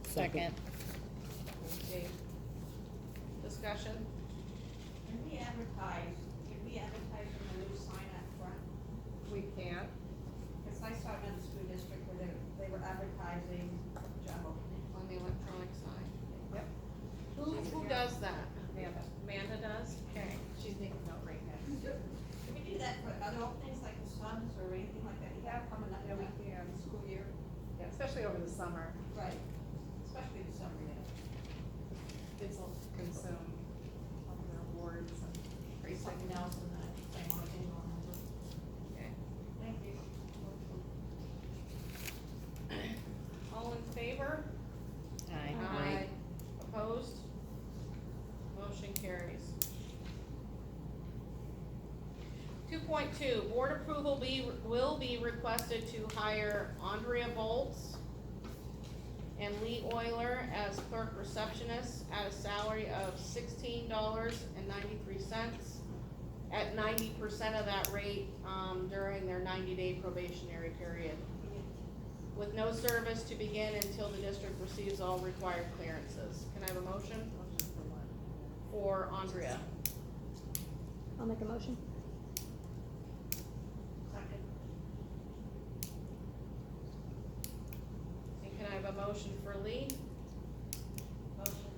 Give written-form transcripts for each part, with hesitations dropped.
Second. Okay. Discussion? Can we advertise on the new sign up front? We can. Because I saw another school district where they were advertising job opening. On the electronic sign. Yep. Who does that? Amanda does? Okay. She's making note right now. Can we do that for other openings like the Suns or anything like that you have coming up? Yeah, we can. School year? Yeah, especially over the summer, Right. Especially the summer, yeah. kids will consume all their awards and Something else and that, same on thing on over. Okay. Thank you. All in favor? Aye. Opposed? Motion carries. 2.2, board approval will be requested to hire Andrea Bolts and Lee Euler as clerk receptionists at a salary of $16.93 at 90% of that rate, during their 90-day probationary period, with no service to begin until the district receives all required clearances. Can I have a motion for Andrea? I'll make a motion. Second. And can I have a motion for Lee? Motion.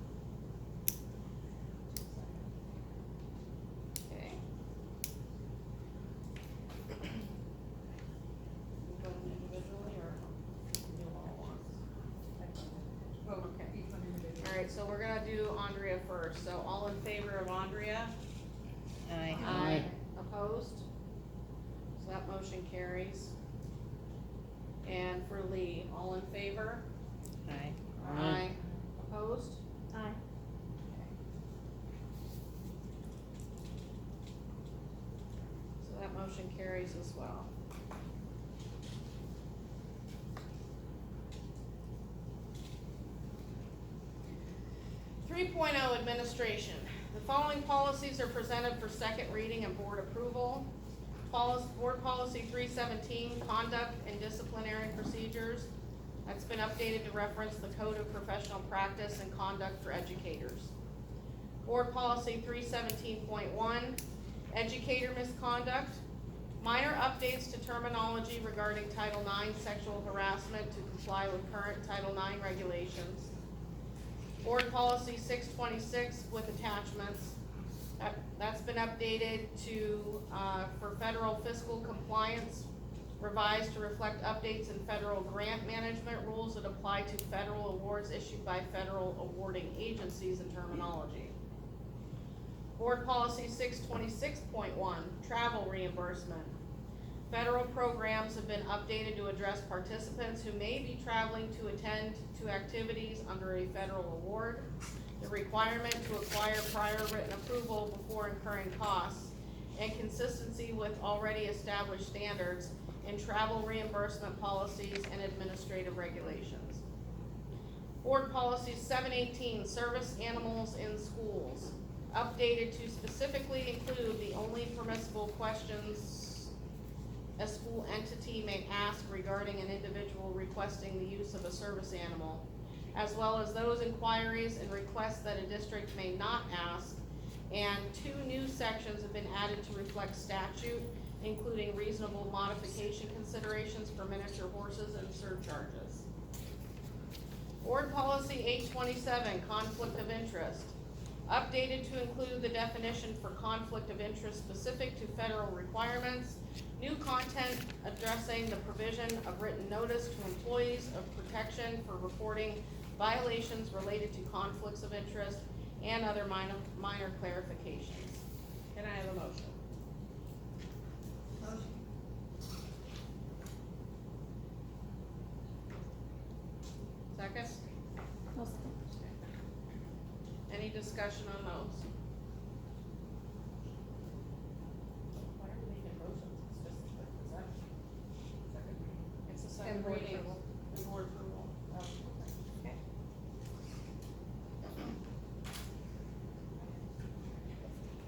Okay. We go individually or do all at once? Well, Okay. each one individually. All right, so we're gonna do Andrea first. So all in favor of Andrea? Aye. Opposed? So that motion carries. And for Lee, all in favor? Aye. Opposed? Aye. So that motion carries as well. Administration. The following policies are presented for second reading and board approval. Board Policy 317, Conduct and Disciplinary Procedures. That's been updated to reference the Code of Professional Practice and Conduct for Educators. Board Policy 317.1, Educator Misconduct. Minor updates to terminology regarding Title IX sexual harassment to comply with current Title IX regulations. Board Policy 626 with attachments. That's been updated to, for federal fiscal compliance, revised to reflect updates in federal grant management rules that apply to federal awards issued by federal awarding agencies and terminology. Board Policy 626.1, travel reimbursement. Federal programs have been updated to address participants who may be traveling to attend to activities under a federal award, the requirement to acquire prior written approval before incurring costs, and consistency with already established standards in travel reimbursement policies and administrative regulations. Board Policy 718, service animals in schools, updated to specifically include the only permissible questions a school entity may ask regarding an individual requesting the use of a service animal, as well as those inquiries and requests that a district may not ask, and 2 new sections have been added to reflect statute, including reasonable modification considerations for miniature horses and surcharges. Board Policy 827, conflict of interest, updated to include the definition for conflict of interest specific to federal requirements, new content addressing the provision of written notice to employees of protection for reporting violations related to conflicts of interest, and other minor clarifications. Can I have a motion? Motion. Second? I'll second. Any discussion on those? Why are we making motions? It's just, is that second reading? It's a And second board reading. approval. And board approval. Oh, okay.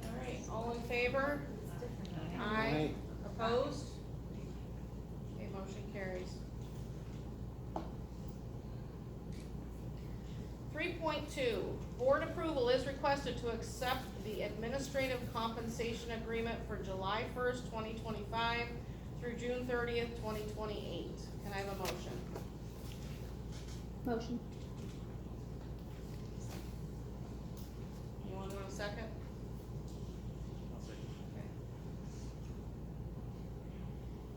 All right, all in favor? Aye. Opposed? Okay, motion carries. 3.2, board approval is requested to accept the administrative compensation agreement for July 1st, 2025 through June 30th, 2028. Can I have a motion? Motion. Anyone want a second? Okay.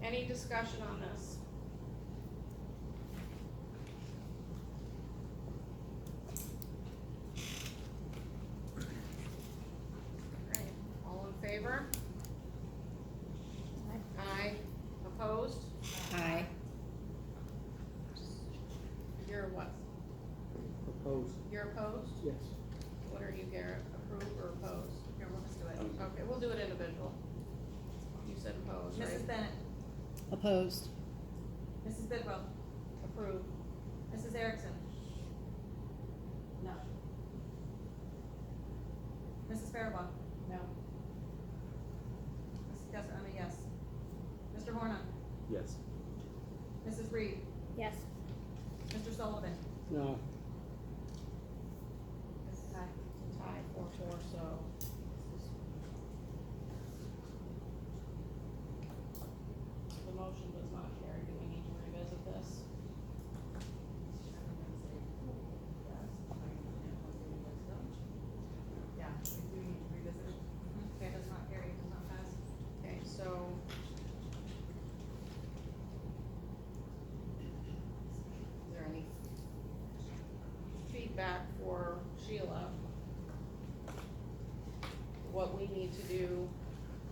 Any discussion on this? Alright, all in favor? Aye. Aye. Opposed? Aye. You're what? Opposed, You're opposed? yes. What are you, Garrett? Approve or oppose? Here, we'll just do it. Okay, we'll do it individual. You said opposed, right? Mrs. Bennett, Opposed. Mrs. Bidwell, Approve. Mrs. Erickson. No. Mrs. Farabee, No. Mrs. Gusser, I'm a yes. Mr. Horner, Yes. Mrs. Reed, Yes. Mr. Sullivan. No. Mrs. Ty. Tie 4-4, so. The motion does not carry. Do we need to revisit this? Yeah, we do need to revisit it. Okay, does not carry, does not pass. Okay, so. Is there any feedback for Sheila? What we need to do,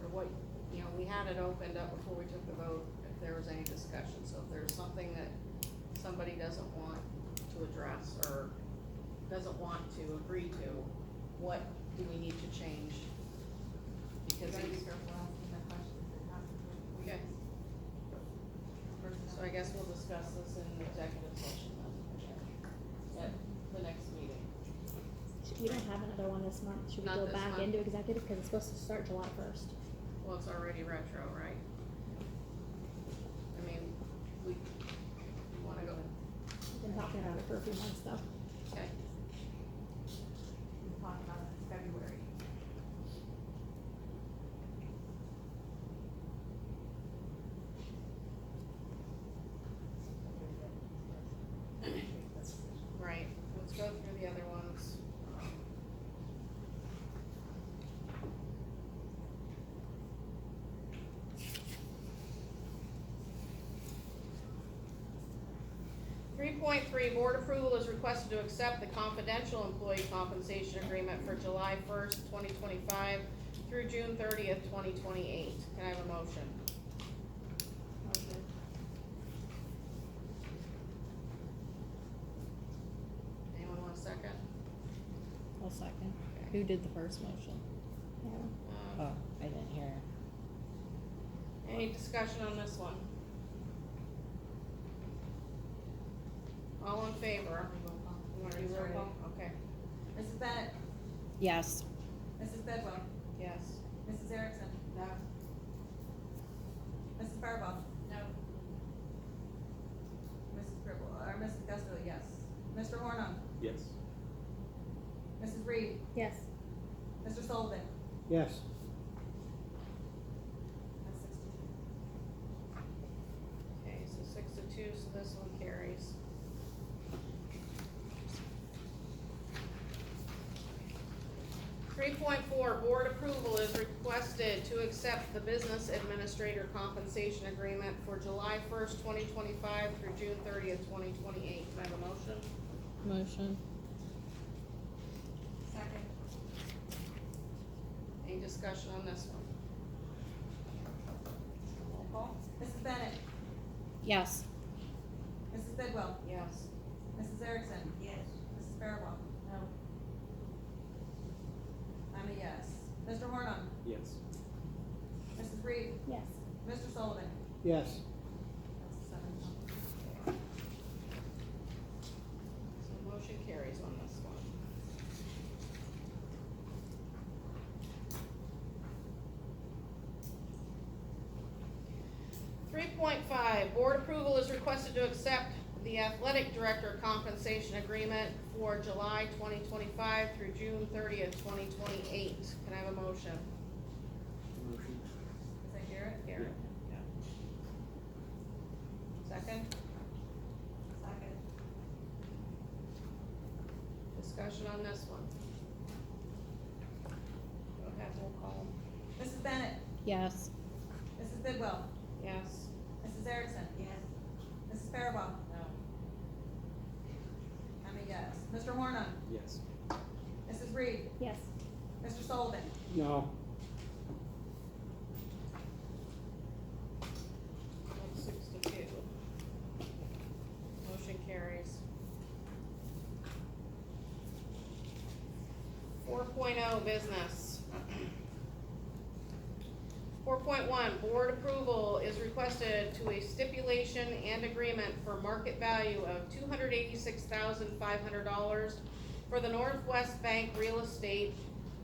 or what, you know, we had it opened up before we took the vote, if there was any discussion, so if there's something that somebody doesn't want to address, or doesn't want to agree to, what do we need to change? You Because gotta be he's, careful asking that question, it has to be. okay, so I guess we'll discuss this in executive session then, at the next meeting. We don't have another one this month. Should we Not go this back month. into executive? Cause it's supposed to start July 1st. Well, it's already retro, right? I mean, we wanna go, We've been talking about it for a few months though. okay, We talked about it in February. right, let's go through the other ones. 3.3, board approval is requested to accept the confidential employee compensation agreement for July 1st, 2025 through June 30th, 2028. Can I have a motion? Motion. Anyone want a second? I'll second. Okay. Who did the first motion? Yeah. Um, Oh, I didn't hear. Any discussion on this one? All in favor? Roll call. You wanna do roll call? Okay, Mrs. Bennett, Yes. Mrs. Bidwell, yes. Mrs. Erickson. No. Mrs. Farabee, No. Mrs. Gribble, or Mrs. Gusser, yes. Mr. Horner, Yes. Mrs. Reed, Yes. Mr. Sullivan. Yes. That's 6-2. Okay, so 6-2, so this one carries. 3.4, board approval is requested to accept the business administrator compensation agreement for July 1st, 2025 through June 30th, 2028. Can I have a motion? Motion. Second. Any discussion on this one? Roll call? Mrs. Bennett, Yes. Mrs. Bidwell, Yes. Mrs. Erickson. Yes. Mrs. Farabee. No. I'm a yes. Mr. Horner, Yes. Mrs. Reed, Yes. Mr. Sullivan. Yes. That's 7. So motion carries on this one. 3.5, board approval is requested to accept the athletic director compensation agreement for July 2025 through June 30th, 2028. Can I have a motion? Motion. Is that Garrett? Garrett? Yeah. Second? Second. Discussion on this one. Go ahead, we'll call. Mrs. Bennett? Yes. Mrs. Bidwell? Yes. Mrs. Erickson? Yes. Mrs. Barabal? No. I'm a yes. Mr. Horna? Yes. Mrs. Reed? Yes. Mr. Sullivan? No. That's 6 to 2. Motion carries. 4.0 business. 4.1, board approval is requested to a stipulation and agreement for market value of $286,500 for the Northwest Bank Real Estate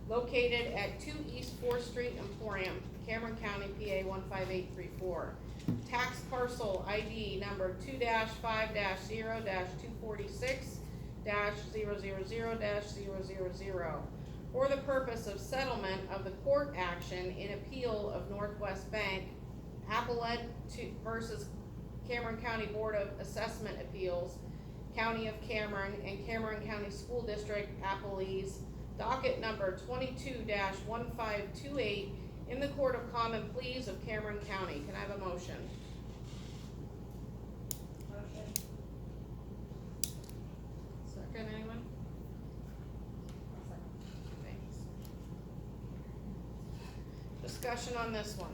located at 2 East 4th Street Emporium, Cameron County, PA 15834. Tax parcel ID number 2-5-0-246-000-000 for the purpose of settlement of the court action in appeal of Northwest Bank, appellant to versus Cameron County Board of Assessment Appeals, County of Cameron, and Cameron County School District appellees, docket number 22-1528 in the Court of Common Pleas of Cameron County. Can I have a motion? Motion. Second, anyone? Thanks. Discussion on this one.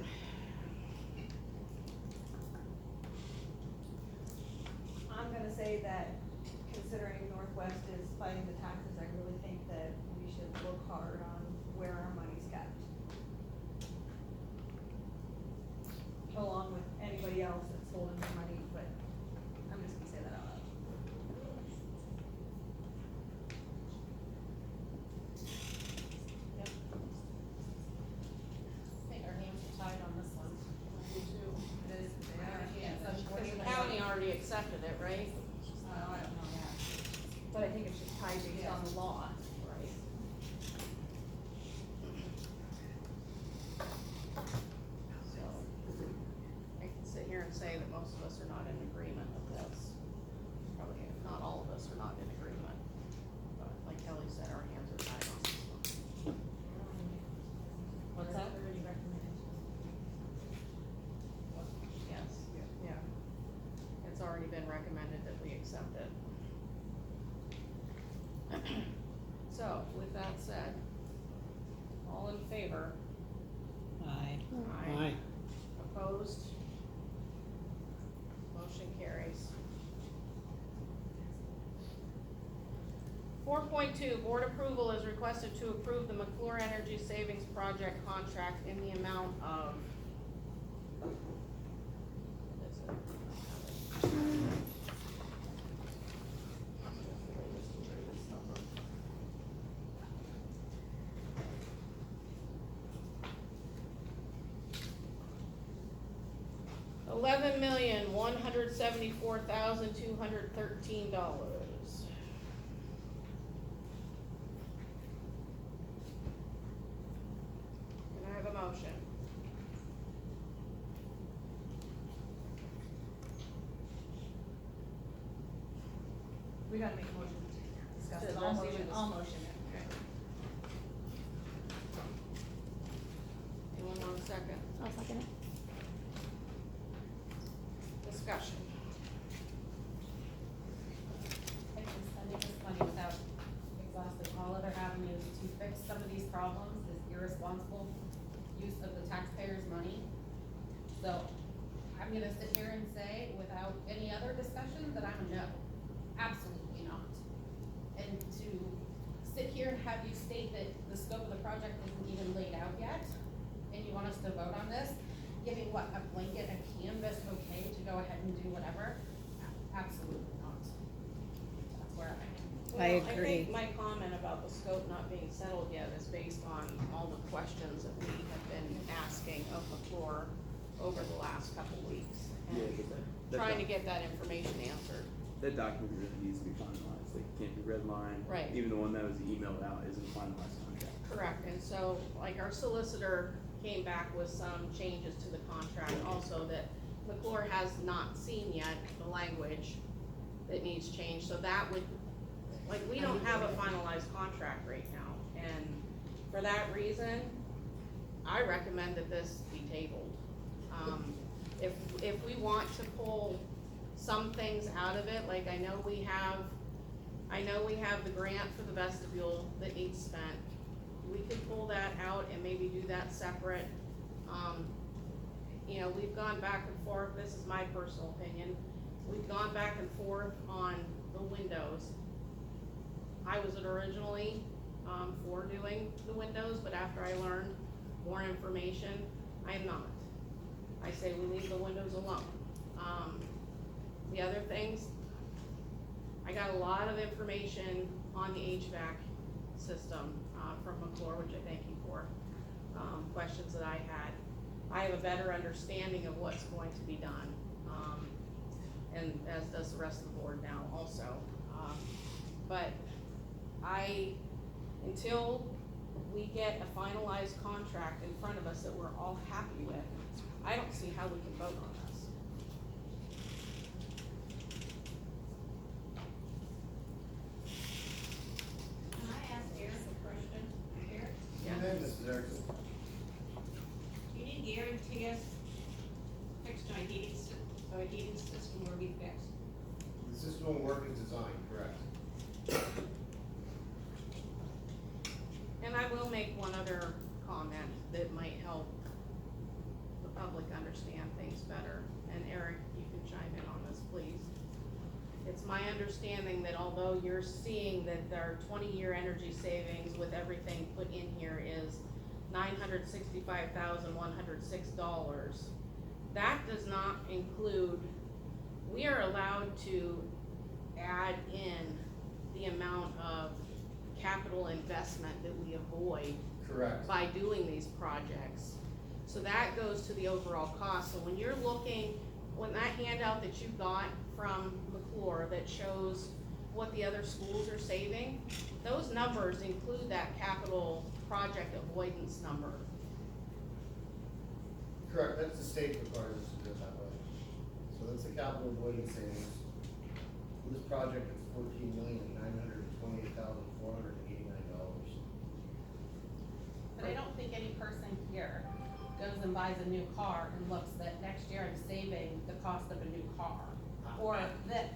I'm gonna say that considering Northwest is fighting the taxes, I really think that we should look hard on where our money's kept. Along with anybody else that's holding their money, but I'm just gonna say that out loud. Yep. I think our hands are tied on this one. You too. It is, they are, Yeah, yes. so Because the county already accepted it, right? Oh, I don't know, yeah. But I think it's just tied based on the law, right? So, I can sit here and say that most of us are not in agreement with this. Probably, if not all of us are not in agreement. But like Kelly said, our hands are tied on this one. What's that? Already recommended. Yes, yeah. It's already been recommended that we accept it. So, with that said, all in favor? Aye. Aye. Opposed? Motion carries. 4.2, board approval is requested to approve the McClure Energy Savings Project contract in the amount of. What is it? $11,174,213. Can I have a motion? We gotta make a motion to discuss Says it. all motions. All motion. Okay. Anyone want a second? I'll second it. Discussion. I think spending this money without exhausting all other avenues to fix some of these problems is irresponsible use of the taxpayers' money. So I'm gonna sit here and say, without any other discussion, that I'm a no. Absolutely not. And to sit here and have you state that the scope of the project isn't even laid out yet, and you want us to vote on this, giving what, a blanket, a canvas, okay, to go ahead and do whatever? Absolutely not. That's where I'm at. I Well, agree. I think my comment about the scope not being settled yet is based on all the questions that we have been asking of McClure over the last couple weeks. Yeah, And but trying to get that information answered. that document really needs to be finalized, like, it can't be redlined. Right. Even the one that was emailed out isn't a finalized contract. Correct, and so, like, our solicitor came back with some changes to the contract also that McClure has not seen yet, the language that needs changed, so that would, like, we don't have a finalized contract right now, and for that reason, I recommend that this be tabled. If we want to pull some things out of it, like I know we have the grant for the vestibule that needs spent. We could pull that out and maybe do that separate. You know, we've gone back and forth, this is my personal opinion, we've gone back and forth on the windows. I was originally, for doing the windows, but after I learned more information, I am not. I say we leave the windows alone. The other things, I got a lot of information on the HVAC system, from McClure, which I thank you for, questions that I had. I have a better understanding of what's going to be done, and as does the rest of the board now also. But until we get a finalized contract in front of us that we're all happy with, I don't see how we can vote on this. Can I ask Eric a question? Eric, Yeah. Your name, Mrs. Erickson? you didn't guarantee us fixed a heating system will be fixed. The system will work as designed, correct? And I will make one other comment that might help the public understand things better, and Eric, you can chime in on this, please. It's my understanding that although you're seeing that our 20-year energy savings with everything put in here is $965,106, that does not include, we are allowed to add in the amount of capital investment that we avoid Correct. by doing these projects. So that goes to the overall cost. So when you're looking, when that handout that you got from McClure that shows what the other schools are saving, those numbers include that capital project avoidance number. Correct, that's the state requires us to do it that way. So that's the capital avoidance savings. For this project, it's $14,928,489. But I don't think any person here goes and buys a new car and looks that next year I'm saving the cost of a new car. Or that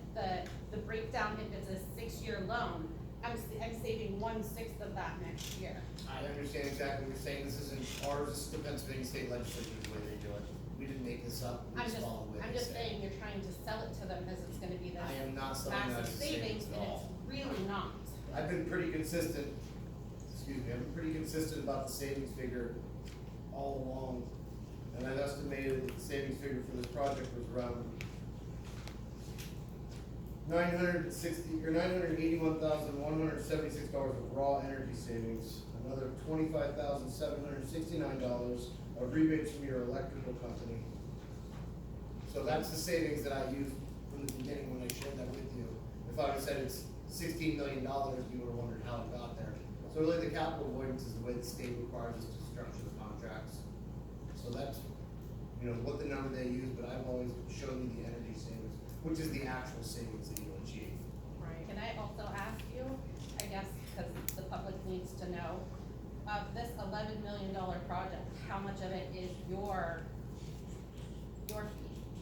the breakdown, if it's a 6-year loan, I'm saving 1/6 of that next year. I understand exactly what you're saying, this isn't ours, this is the Pennsylvania State Legislature, the way they do it. We didn't make this up, we just follow the way I'm they just say. saying, you're trying to sell it to them as it's gonna be this I am not selling that massive as savings savings, at and it's all. really not. I've been pretty consistent, excuse me, I've been pretty consistent about the savings figure all along. And I've estimated that the savings figure for this project was around $981,176 of raw energy savings, another $25,769 of rebates from your electrical company. So that's the savings that I used from the beginning when I shared that with you. If I would've said it's $16 million, you would've wondered how it got there. So really, the capital avoidance is the way the state requires us to structure the contracts. So that's, what the number they use, but I've always shown you the energy savings, which is the actual savings that you'll achieve. Right. Can I also ask you, I guess, because the public needs to know, of this $11 million project, how much of it is your fee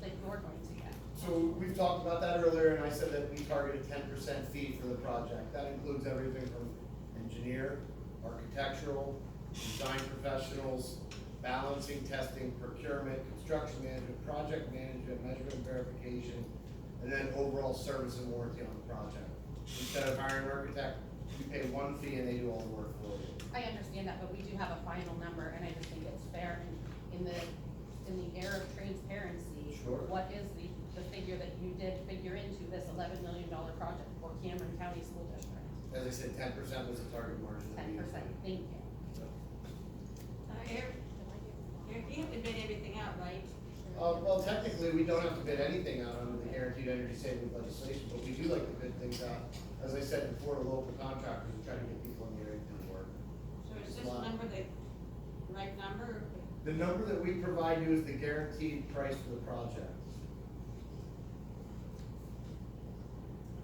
that you're going to get? So we've talked about that earlier, and I said that we target a 10% fee for the project. That includes everything from engineer, architectural, design professionals, balancing, testing, procurement, construction management, project management, measurement and verification, and then overall service and warranty on the project. Instead of hiring an architect, you pay one fee and they do all the work for you. I understand that, but we do have a final number, and I just think it's fair in the era of transparency. Sure. What is the figure that you did figure into this $11 million project for Cameron County School District? As I said, 10% was the target margin. that we 10%, used. thank you. Eric, you have to bid everything out, right? Well, technically, we don't have to bid anything out under the guaranteed energy savings legislation, but we do like to bid things out. As I said before, to local contractors, we try to get people in the area to do work. So is this number the right number? The number that we provide you is the guaranteed price for the project.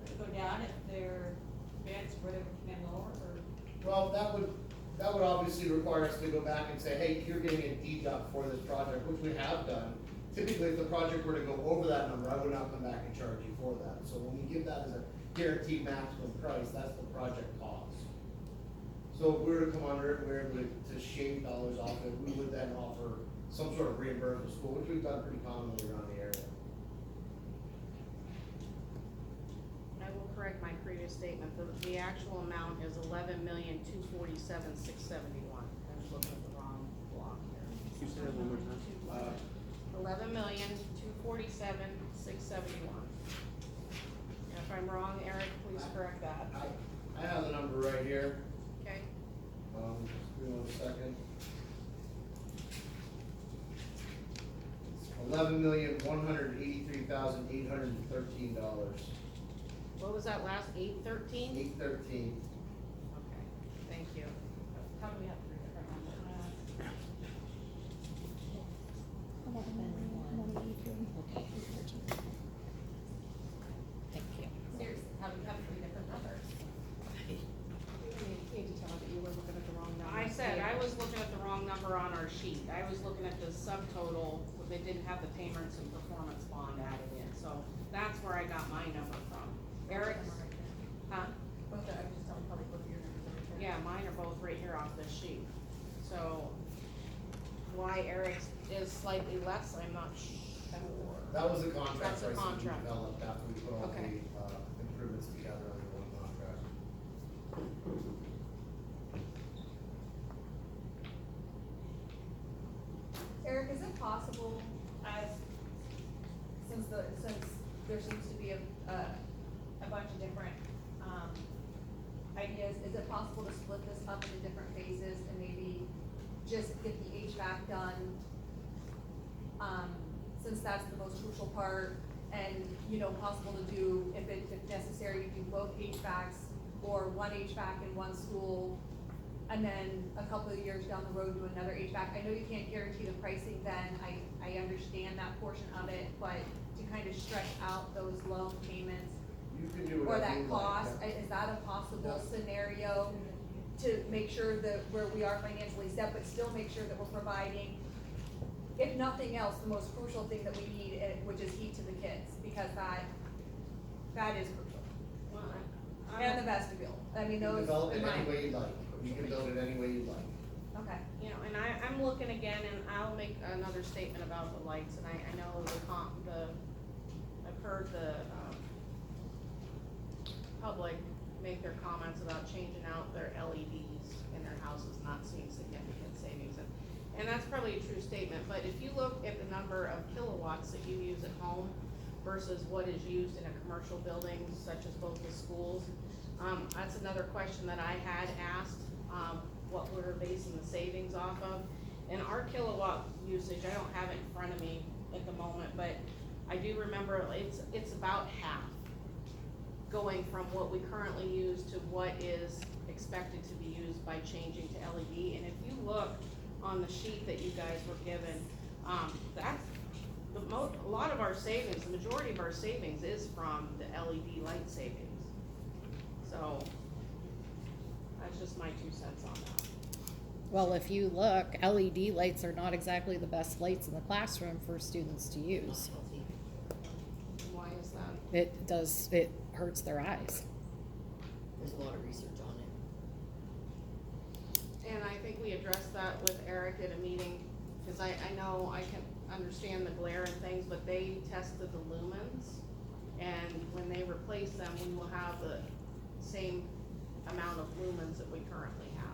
Could it go down if their bids were to come in lower, or? Well, that would obviously require us to go back and say, hey, you're getting a deduct for this project, which we have done. Typically, if the project were to go over that number, I would not come back and charge you for that. So when we give that as a guaranteed maximum price, that's the project cost. So if we were to come under it, we're able to shave dollars off it, we would then offer some sort of reimbursement to school, which we've done pretty commonly around the area. I will correct my previous statement, the actual amount is 11,247,671. I was looking at the wrong block here. Can you say that one more time? 11,247,671. And if I'm wrong, Eric, please correct that. I have the number right here, Okay, just give me 1 second. $11,183,813. what was that last, 813? 813. Okay, thank you. How do we have three different numbers? 11,183. Okay. Thank you. Seriously, how do we have three different numbers? You need to tell her that you were looking at the wrong number. I said, I was looking at the wrong number on our sheet. I was looking at the subtotal, but they didn't have the payments and performance bond added in, so that's where I got my number from. Eric's, huh? Both are, I just don't probably both of your numbers are right there. Yeah, mine are both right here off this sheet. So, why Eric's is slightly less, I'm not sure. That was the contract That's the price that we contract. developed after we put all Okay. the improvements together under one contract. Eric, is it possible, since there seems to be a bunch of different, ideas, is it possible to split this up into different phases and maybe just get the HVAC done? Since that's the most crucial part, and, possible to do, if necessary, you do both HVACs or one HVAC in one school, and then a couple of years down the road do another HVAC. I know you can't guarantee the pricing then, I understand that portion of it, but to kind of stretch out those loan payments You can do or whatever that you like. cost, yeah. is that a possible Yeah. scenario? To make sure that where we are financially set, but still make sure that we're providing, if nothing else, the most crucial thing that we need, which is heat to the kids, because that is crucial. Well, And the vestibule, I mean, You can those, develop it in any my, way you like, you can build it any way you like. okay. and I'm looking again, and I'll make another statement about the lights, and I know I've heard the, public make their comments about changing out their LEDs in their houses, not seeing significant savings. And that's probably a true statement, but if you look at the number of kilowatts that you use at home versus what is used in a commercial building, such as both the schools, that's another question that I had asked, what we're basing the savings off of. And our kilowatt usage, I don't have it in front of me at the moment, but I do remember it's about half, going from what we currently use to what is expected to be used by changing to LED. And if you look on the sheet that you guys were given, that's a lot of our savings, the majority of our savings is from the LED light savings. So, that's just my 2 cents on that. Well, if you look, LED lights are not exactly the best lights in the classroom for students to use. Why is that? It hurts their eyes. There's a lot of research on it. And I think we addressed that with Eric at a meeting, cause I know I can understand the glare and things, but they tested the lumens. And when they replace them, we will have the same amount of lumens that we currently have.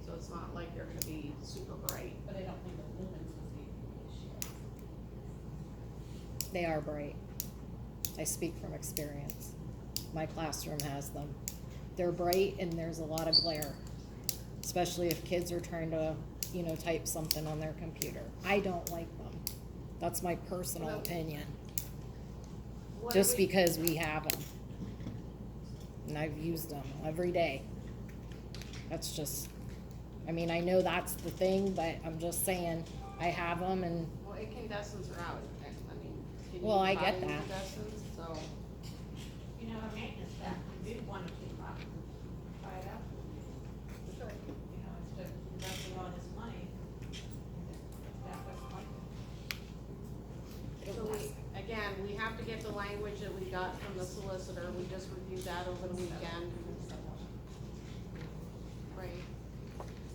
So it's not like they're gonna be super bright. But I don't think the lumens was the issue. They are bright. I speak from experience. My classroom has them. They're bright and there's a lot of glare, especially if kids are trying to, type something on their computer. I don't like them. That's my personal Well, opinion, What just do we- because we have them. And I've used them every day. That's just, I mean, I know that's the thing, but I'm just saying, I have them and, Well, incandescents are out, I mean, can you Well, I buy get that. incandescents, so. You know, our maintenance staff, we do want to keep up, try it out. Sure. You know, instead of investing all this money, that was like, So again, we have to get the language that we got from the solicitor, we just reviewed that over the weekend. Right.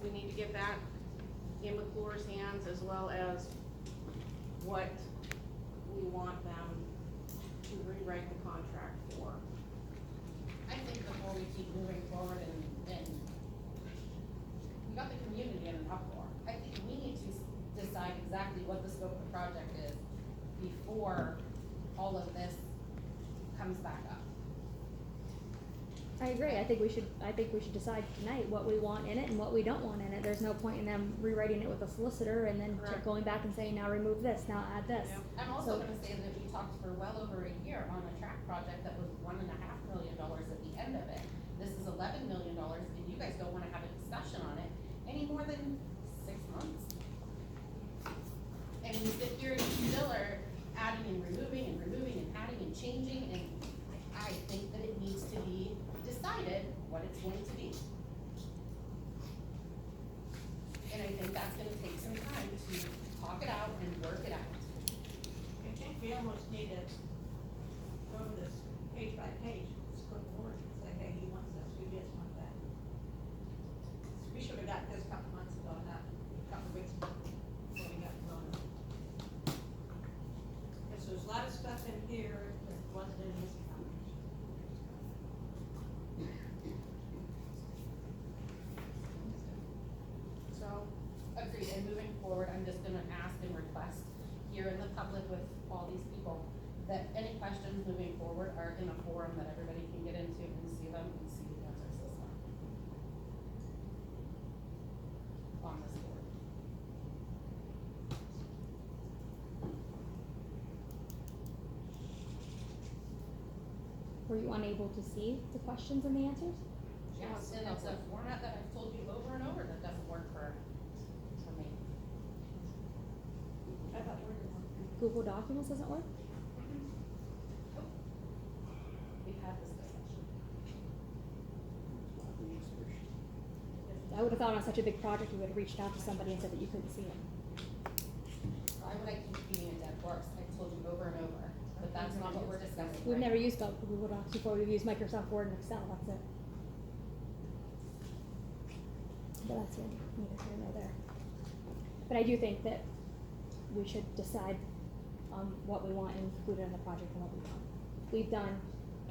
We need to get that in McClure's hands as well as what we want them to rewrite the contract for. I think before we keep moving forward and we got the community in an uproar. I think we need to decide exactly what the scope of the project is before all of this comes back up. I agree. I think we should decide tonight what we want in it and what we don't want in it. There's no point in them rewriting it with a solicitor and then Correct. going back and saying, now remove this, now add this. I'm also So- gonna say that we talked for well over a year on a track project that was $1.5 million at the end of it. This is $11 million, and you guys don't wanna have a discussion on it any more than 6 months. And we sit here and we still are adding and removing and adding and changing, and I think that it needs to be decided what it's going to be. And I think that's gonna take some time to talk it out and work it out. I think we almost need to go over this page by page, just go forward and say, hey, he wants this, we just want that. We should have got this a couple months ago, not a couple weeks ago, before we got going. Because there's a lot of stuff in here that wasn't in this package. So, Agreed, and moving forward, I'm just gonna ask and request here in the public with all these people, that any questions moving forward are in a forum that everybody can get into and see them and see the answers this time. On this board. Were you unable to see the questions and the answers? Yes, and it's a format that I've told you over and over that doesn't work for me. I thought we were going to. Google Documents doesn't work? We've had this discussion. I would have thought on such a big project, you would have reached out to somebody and said that you couldn't see it. Why would I keep beating a dead horse? I've told you over and over, but that's not what we're discussing. We've right never now. used Google Docs before, we've used Microsoft Word and Excel, that's it. But that's neither here nor there. But I do think that we should decide what we want included in the project and what we don't. We've done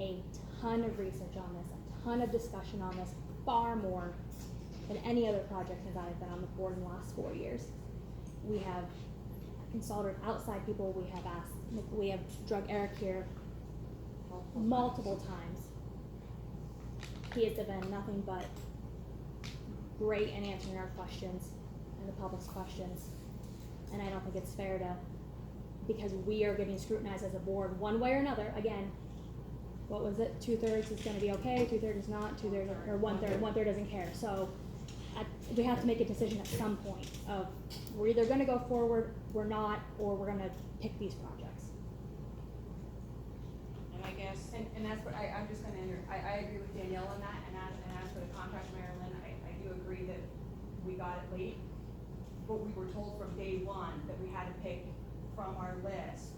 a ton of research on this, a ton of discussion on this, far more than any other project since I've been on the board in the last 4 years. We have consulted outside people, we have drug Eric here multiple times. He has been nothing but great in answering our questions and the public's questions. And I don't think it's fair to, because we are getting scrutinized as a board one way or another, again, what was it, 2/3 is gonna be okay, 2/3 is not, 2/3, or 1/3 doesn't care, so we have to make a decision at some point of, we're either gonna go forward, we're not, or we're gonna pick these projects. And I guess, And that's what, I'm just gonna I agree with Danielle on that, and as for the contract, Marilyn, I do agree that we got it late. But we were told from day one that we had to pick from our list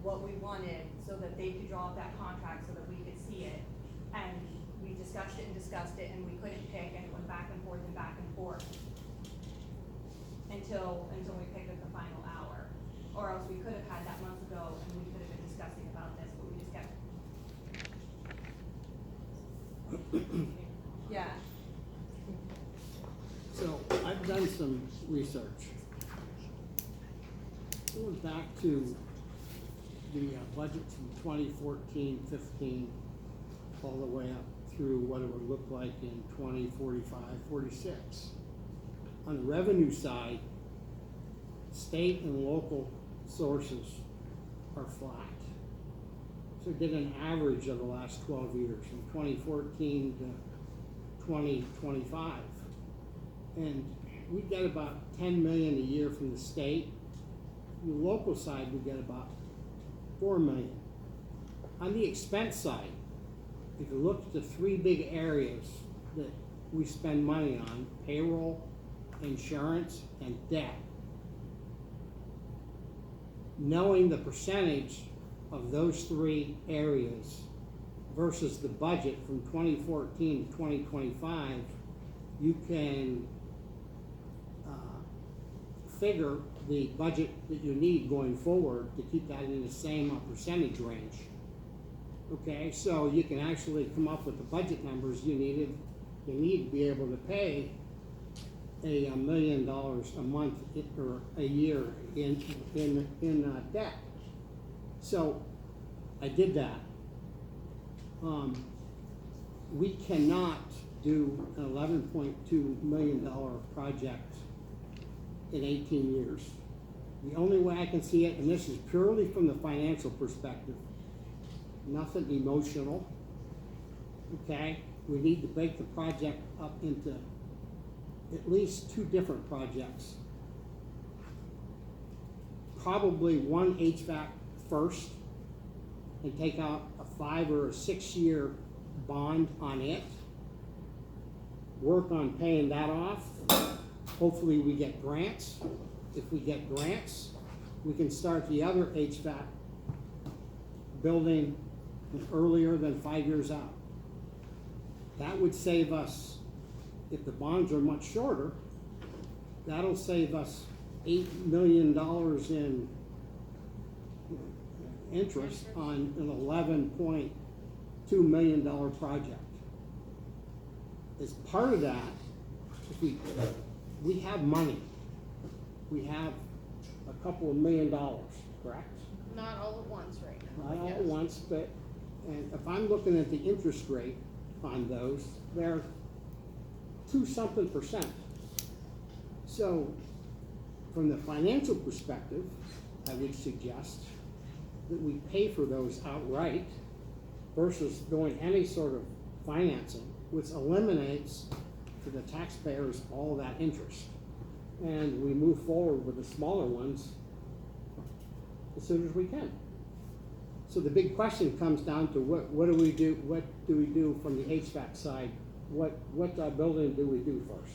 what we wanted so that they could draw up that contract so that we could see it. And we discussed it, and we couldn't pick, and it went back and forth until we picked at the final hour. Or else we could have had that months ago and we could have been discussing about this, but we just kept. Yeah. So I've done some research. Going back to the budget from 2014-15, all the way up through what it would look like in 2045-46. On the revenue side, state and local sources are flat. So did an average of the last 12 years, from 2014 to 2025. And we get about 10 million a year from the state. On the local side, we get about 4 million. On the expense side, if you look at the three big areas that we spend money on, payroll, insurance, and debt, knowing the percentage of those three areas versus the budget from 2014 to 2025, you can figure the budget that you need going forward to keep that in the same percentage range. Okay, so you can actually come up with the budget numbers you need to be able to pay $1 million a month or a year in debt. So I did that. We cannot do an $11.2 million project in 18 years. The only way I can see it, and this is purely from the financial perspective, nothing emotional, okay? We need to break the project up into at least 2 different projects. Probably one HVAC first, and take out a 5 or a 6 year bond on it. Work on paying that off. Hopefully we get grants. If we get grants, we can start the other HVAC building earlier than 5 years out. That would save us, if the bonds are much shorter, that'll save us $8 million in interest on an $11.2 million project. As part of that, if we have money. We have a couple of $1 million, correct? Not all at once right now. Not all yes. at once, but, and if I'm looking at the interest rate on those, they're 2-something%. So, from the financial perspective, I would suggest that we pay for those outright versus doing any sort of financing, which eliminates to the taxpayers all that interest. And we move forward with the smaller ones as soon as we can. So the big question comes down to what do we do from the HVAC side? What building do we do first?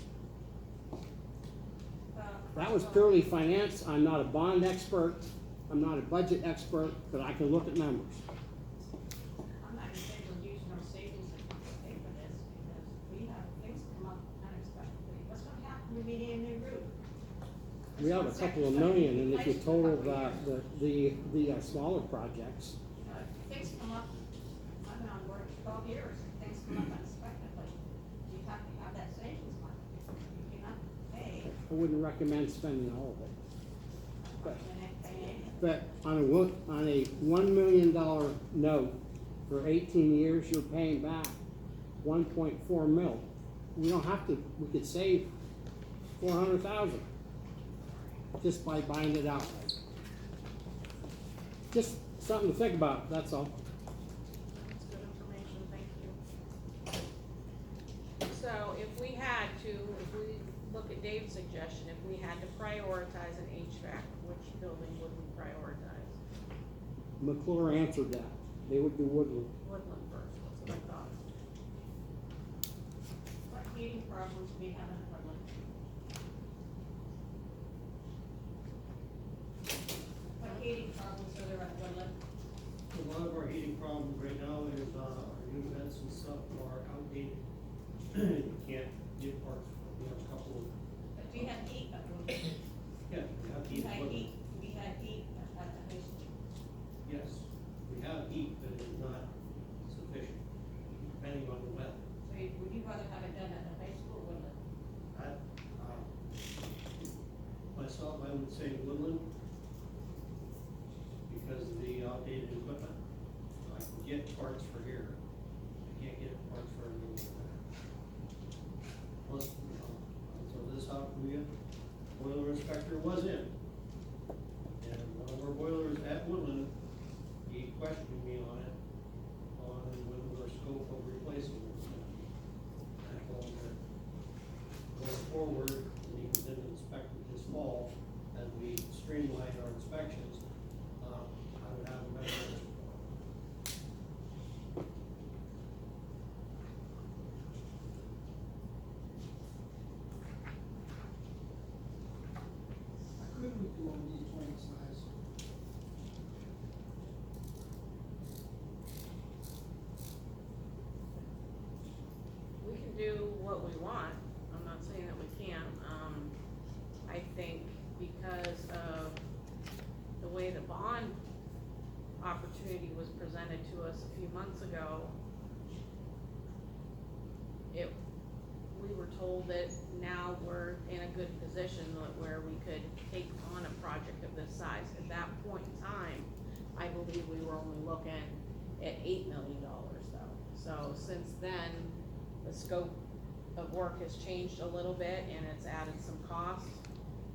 That was purely finance. I'm not a bond expert. I'm not a budget expert, but I can look at numbers. I'm not in favor of using our savings account to pay for this, because we have things come up unexpectedly. What's gonna happen when we need a new roof? We have a couple of million, and if you total the smaller projects, Things come up, I've been on board 12 years, and things come up unexpectedly. You have to have that savings money. You cannot pay, I wouldn't recommend spending all of it. and then pay. But on a $1 million note for 18 years, you're paying back 1.4 mil. We don't have to. We could save 400,000 just by buying it outright. Just something to think about. That's all. That's good information, thank you. So if we look at Dave's suggestion, if we had to prioritize an HVAC, which building would we prioritize? McClure answered that. They would do Woodland. Woodland first, that's what I thought. What heating problems do we have in Woodland? What heating problems are there at Woodland? A lot of our heating problems right now is, our units and stuff are outdated. You can't get parts, we have a couple of, But do you have heat at Woodland? yeah, we have We heat. had but- heat, we had heat at the high school. Yes, we have heat, but it is not sufficient, depending on the weather. So would you rather have it done at the high school or Woodland? Myself, I would say Woodland, because of the outdated equipment. I can get parts for here, I can't get parts for everything. Plus, so this out, we, oil inspector was in. And one of questioning me on it, on what our scope of replacing it was gonna be. And I told them that going forward, and even did inspect it this fall, as we streamline our inspections, I would have a better answer for it. I couldn't do on these twenty size. We can do what we want, I'm not saying that we can't, I think because of the way the bond opportunity was presented to us a few months ago, we were told that now we're in a good position where we could take on a project of this size. At that point in time, I believe we were only looking at $8 million though. So since then, the scope of work has changed a little bit and it's added some costs.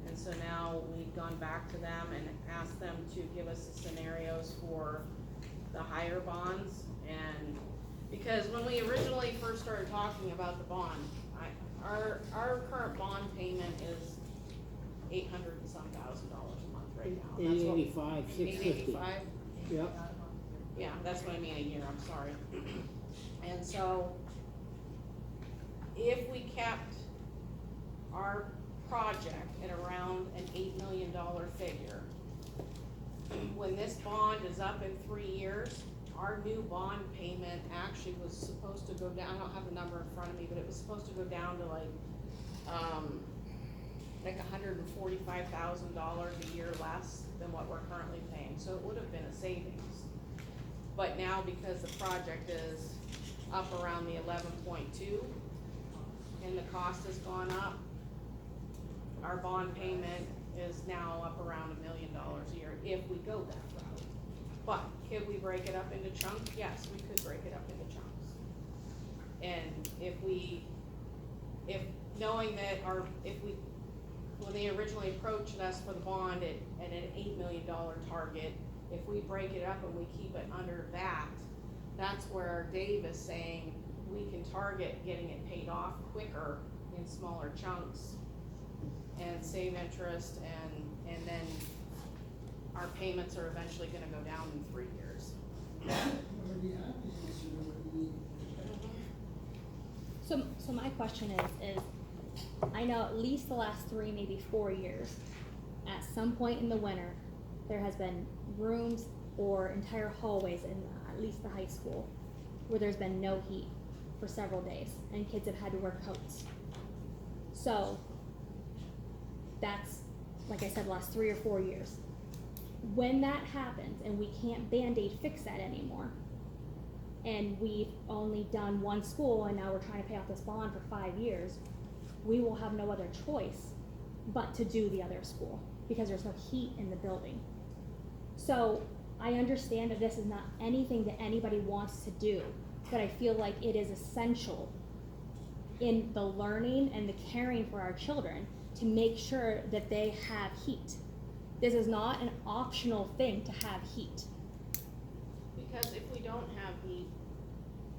And so now we've gone back to them and asked them to give us the scenarios for the higher bonds. And because when we originally first started talking about the bond, our current bond payment is $800 and some thousand a month right now. That's what- 885, 650. $885? Yep. Yeah, that's what I mean a year, I'm sorry. And so, if we kept our project at around an $8 million figure, when this bond is up in 3 years, our new bond payment actually was supposed to go down, I don't have the number in front of me, but it was supposed to go down to like $145,000 a year less than what we're currently paying, so it would have been a savings. But now, because the project is up around the 11.2, and the cost has gone up, our bond payment is now up around $1 million a year, if we go that route. But, could we break it up into chunks? Yes, we could break it up into chunks. And if knowing that when they originally approached us for the bond at an $8 million target, if we break it up and we keep it under that, that's where Dave is saying we can target getting it paid off quicker in smaller chunks and save interest, and then our payments are eventually gonna go down in 3 years. Already have the answer to what you need. So my question is I know at least the last 3, maybe 4 years, at some point in the winter, there has been rooms or entire hallways in at least the high school where there's been no heat for several days and kids have had to wear coats. So that's, like I said, last 3 or 4 years. When that happens and we can't Band-Aid fix that anymore, and we've only done one school and now we're trying to pay off this bond for 5 years, we will have no other choice but to do the other school because there's no heat in the building. So I understand that this is not anything that anybody wants to do, but I feel like it is essential in the learning and the caring for our children to make sure that they have heat. This is not an optional thing to have heat. Because if we don't have heat,